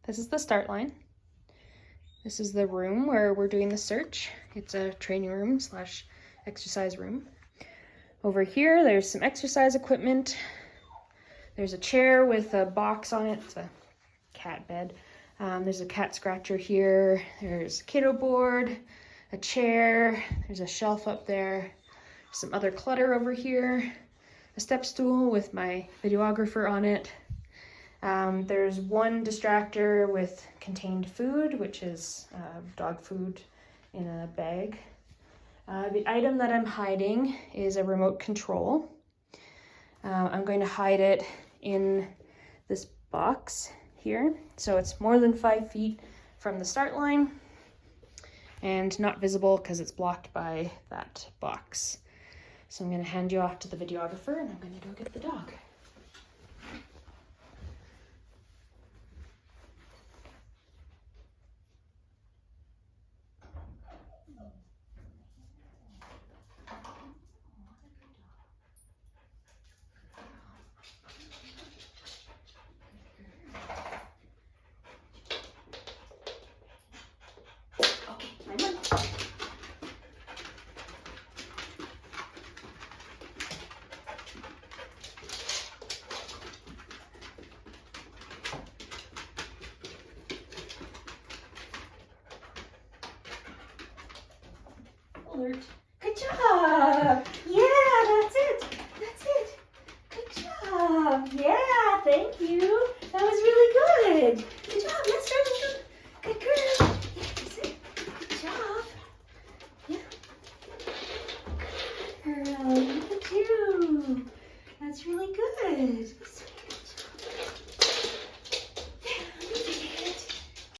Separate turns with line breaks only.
This is the start line. This is the room where we're doing the search. It's a training room slash exercise room. Over here, there's some exercise equipment. There's a chair with a box on it. It's a cat bed. There's a cat scratcher here. There's a kiddo board, a chair. There's a shelf up there. Some other clutter over here. A step stool with my videographer on it. There's one distractor with contained food, which is dog food in a bag. The item that I'm hiding is a remote control. I'm going to hide it in this box here. So it's more than 5 feet from the start line and not visible because it's blocked by that box. So I'm going to hand you off to the videographer and I'm going to go get the dog. Alert.